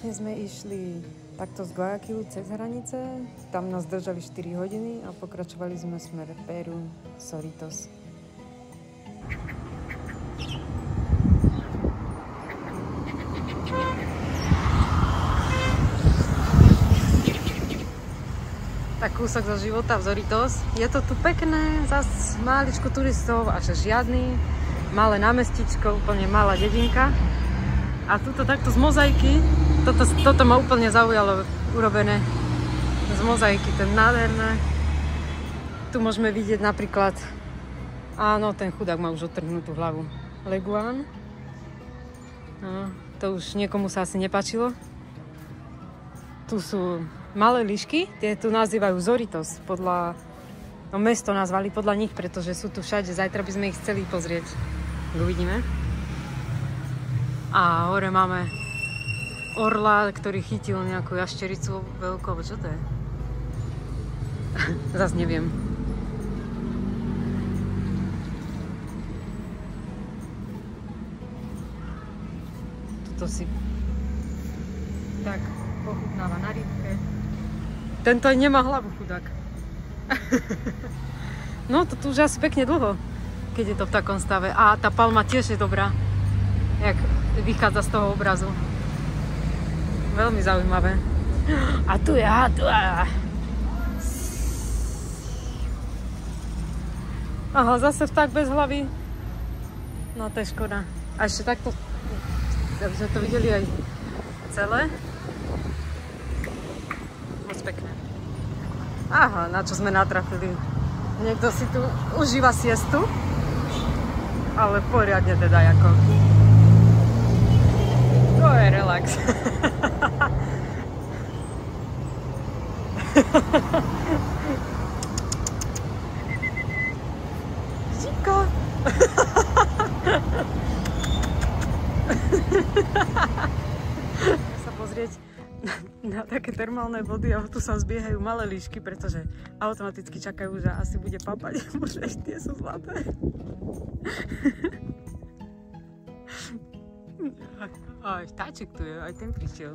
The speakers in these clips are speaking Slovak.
Vlastne sme išli takto z Guayaquilu cez hranice, tam nás držali 4 hodiny a pokračovali sme smer Peru, Cerritos. Tak kúsok zo života v Cerritos. Je to tu pekné, zas máličko turistov, až žiadny. Malé námestičko, úplne malá dedinka. A tuto takto z mozaiky, toto ma úplne zaujalo, urobené z mozaiky, to je nádherné. Tu môžeme vidieť napríklad, áno, ten chudák má už odtrhnutú hlavu. Leguán. No, to už niekomu sa asi nepáčilo. Tu sú malé líšky, tie tu nazývajú Cerritos, podľa, no mesto nazvali podľa nich, pretože sú tu všade, zajtra by sme ich chceli pozrieť. Uvidíme. A hore máme orla, ktorý chytil nejakú jaštericu veľkú, alebo čo to je? Zas neviem. Tuto si tak pochutnáva na rybke. Tento aj nemá hlavu, chudák. No, to tu už asi pekne dlho, keď je to v takom stave. A tá palma tiež je dobrá, jak vychádza z toho obrazu. Veľmi zaujímavé. A tu je, Aha, zase vták bez hlavy. No, to je škoda. A ešte takto, aby sme to videli aj celé. Moc pekné. Aha, na čo sme natrafili. Niekto si tu užíva siestu. Ale poriadne teda, ako. To je relax. Žiko. Sa pozrieť na také termálne vody a tu sa zbiehajú malé líšky, pretože automaticky čakajú, že asi bude papať. Bože, tie sú zlaté. Aj vtáček tu je, aj ten prišiel.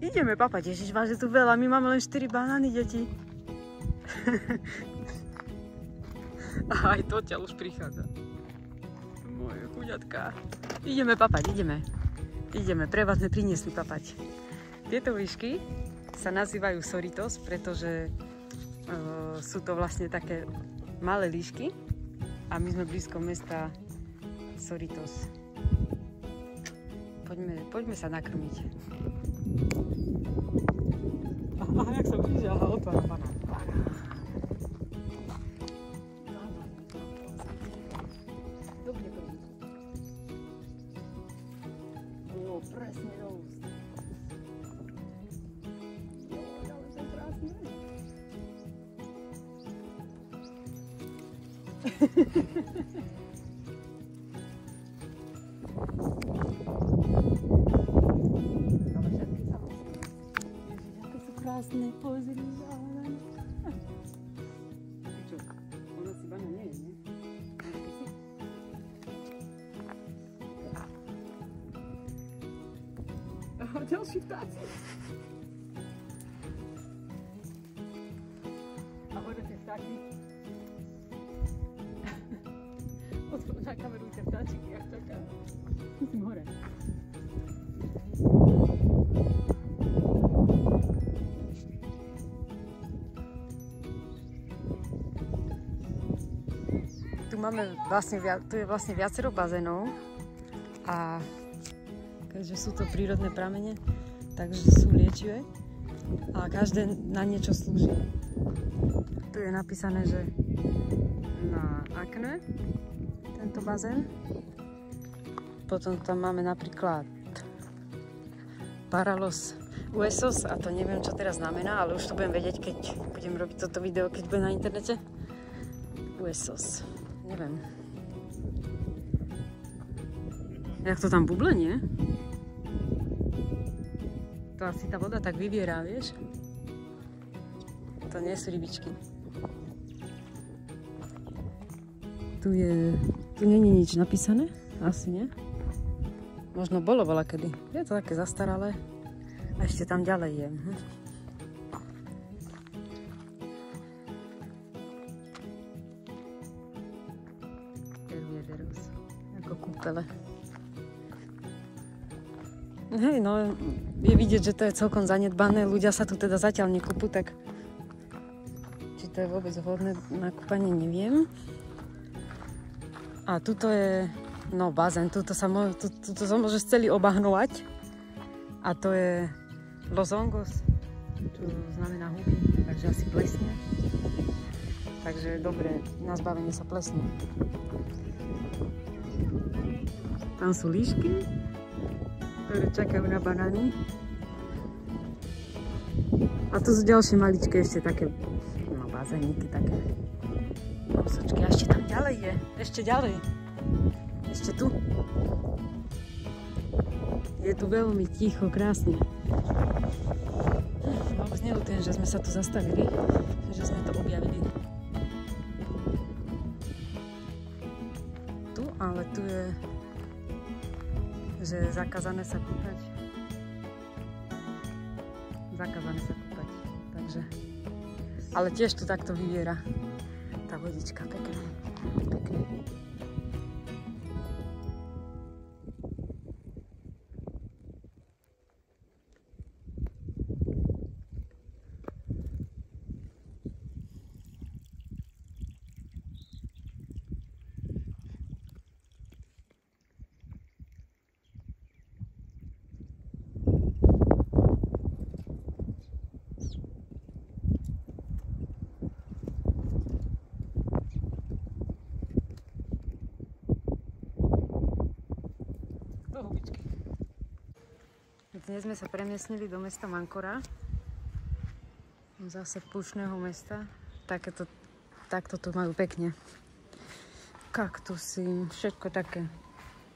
Ideme papať, ježiš, váže tu veľa, my máme len 4 banány, deti. A aj to ťa už prichádza. Moje chuďatka. Ideme papať, ideme. Ideme, pre vás sme priniesli papať. Tieto líšky sa nazývajú Cerritos, pretože sú to vlastne také malé líšky a my sme blízko mesta Cerritos. Poďme sa nakrmiť. Aha, jak som videl, aha, otvára banán. Dobre krmiť. Jo, presne do úst. Jo, ale to je krásne. Krásne, pozri, ale... Čo? Ona si banán nie je, nie? Aha, ďalší vtáci. A hore tie vtáky. Odchod na kameru tie vtáčiky, jak čaká. Musím hore. Tu je vlastne viacero bazénov a keďže sú to prírodné pramene, takže sú liečivé a každé na niečo slúži. Tu je napísané, že na akné tento bazén. Potom tam máme napríklad Paralos Huesos a to neviem, čo teraz znamená, ale už to budem vedieť, keď budem robiť toto video, keď bude na internete. Huesos. Neviem. Jak to tam buble, nie? To asi tá voda tak vyviera, vieš? To nie sú rybičky. Tu nie je nič napísané? Asi nie. Možno bolo voľakedy. Je to také zastaralé. A ešte tam ďalej je. Ako kúpele. Hej, no je vidieť, že to je celkom zanedbané. Ľudia sa tu teda zatiaľ nekúpu, tak či to je vôbec vhodné na kúpanie, neviem. A tuto je, no bazén, tuto sa môže celý obahnúvať. A to je Los Hongos, čo znamená huby, takže asi plesne. Takže dobre, na zbavenie sa plesne. Tam sú líšky, ktoré čakajú na banány. A tu sú ďalšie maličké, ešte také, no bazéniky také. Kosočky. A ešte tam ďalej je, ešte ďalej. Ešte tu. Je tu veľmi ticho, krásne. Vôbec neľutujem, že sme sa tu zastavili, že sme to objavili. Tu, ale tu je, že je zakázané sa kúpať. Zakázané sa kúpať, takže. Ale tiež tu takto vyviera tá vodička, pekná, pekná. Dnes sme sa premiestnili do mesta Mancora. Zase púštneho mesta. Takto tu majú pekne. Kaktusy, všetko také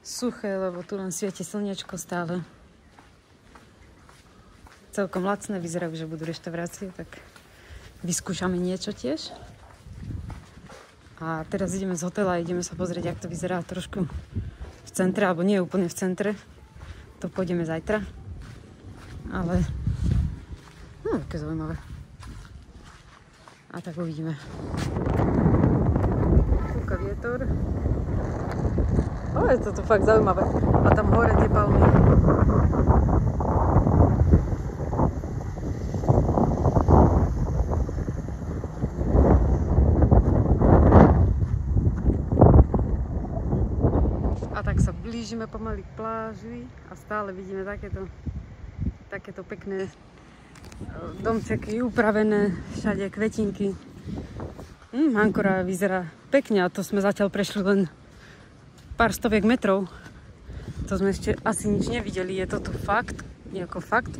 suché, lebo tu len svieti slniečko stále. Celkom lacné, vyzerajú, že budú reštaurácie, tak vyskúšame niečo tiež. A teraz ideme z hotela a ideme sa pozrieť, jak to vyzerá trošku v centre, alebo nie úplne v centre. To pôjdeme zajtra. Ale také zaujímavé. A tak uvidíme. Fúka vietor. Je to tu fakt zaujímavé. A tam hore tie palmy. A tak sa blížime pomaly k pláži a stále vidíme takéto pekné domčeky, upravené, všade kvetinky. Mancora vyzerá pekne a to sme zatiaľ prešli len pár stoviek metrov. To sme ešte asi nič nevideli. Je to tu fakt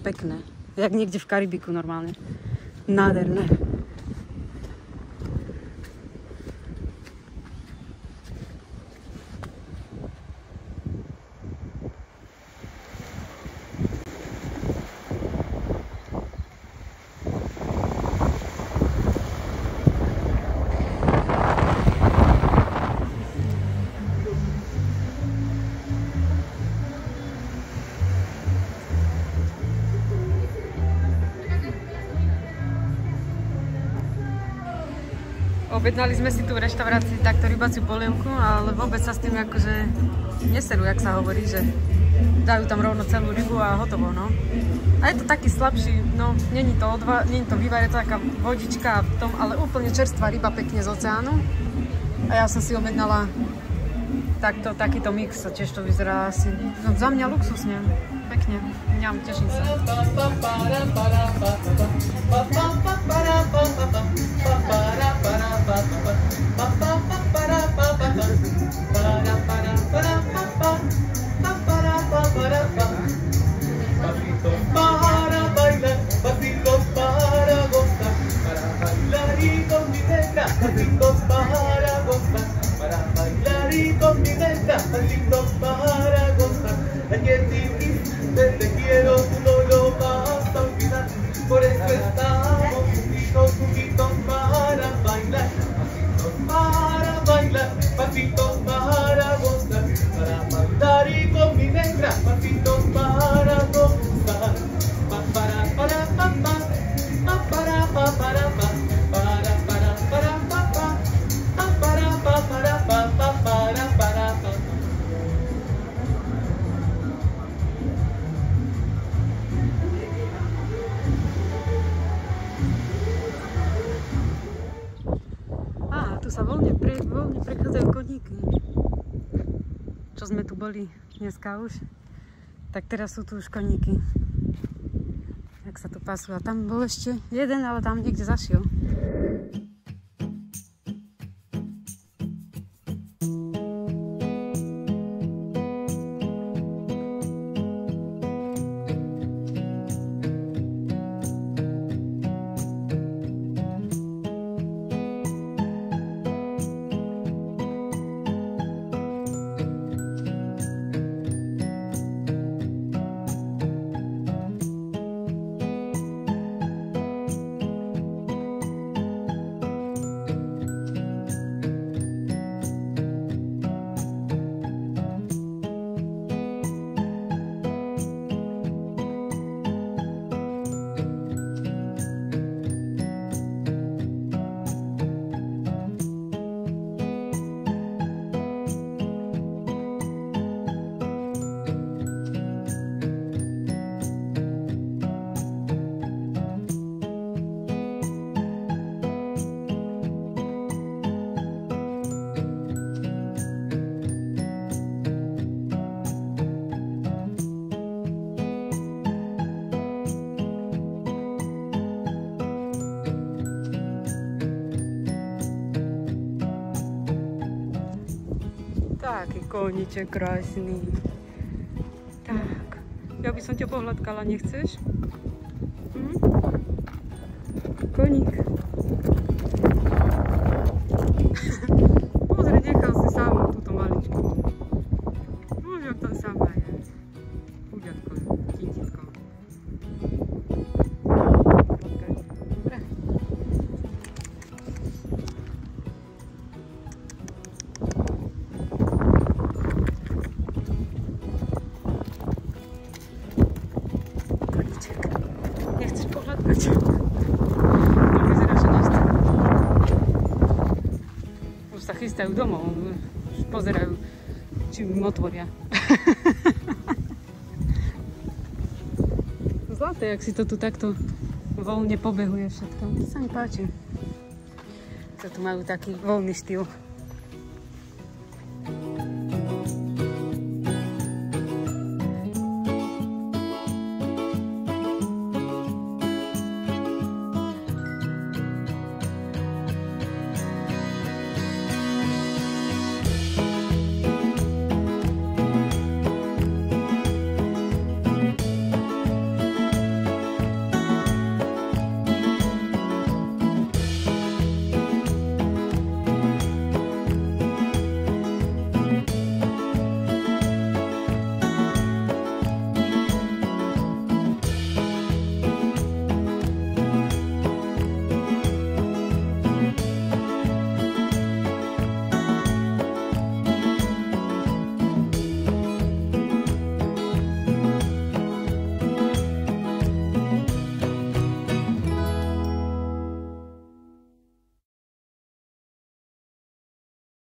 pekné. Jak niekde v Karibiku normálne. Nádherné. Objednali sme si tu v reštaurácii takto rybaciu polievku, ale vôbec sa s tým akože neserú, jak sa hovorí, že dajú tam rovno celú rybu a hotovo, no. A je to taký slabší, no, není to vývar, je to taká vodička v tom, ale úplne čerstvá ryba pekne z oceánu. A ja som si objednala takýto mix a tiež to vyzerá asi, no, za mňa luxusne, pekne, mňam, teším sa. Te quiero, tú no lo vas a olvidar. Por eso estamos juntitos para bailar. Pasitos para bailar, pasitos para gozar, para bailar y con mi negra. sa voľne prechádzajú koníky. Čo sme tu boli dneska už, tak teraz sú tu už koníky. Jak sa tu pasú. A tam bol ešte jeden, ale tam niekde zašiel. Taký koníček krásny. Tak, ja by som ťa pohľadkala, nechceš? Koník. Pozri, nechal si samú túto maličku. Už jak tam sama je. Chuďatko, títicko. Dobre. Nechceš pohľadkať? Vyzerá, že nechce. Už sa chystajú domov. Už pozerajú, či im otvoria. Zlaté, jak si to tu takto voľne pobehuje všetko. To sa mi páči. To tu majú taký voľný štýl.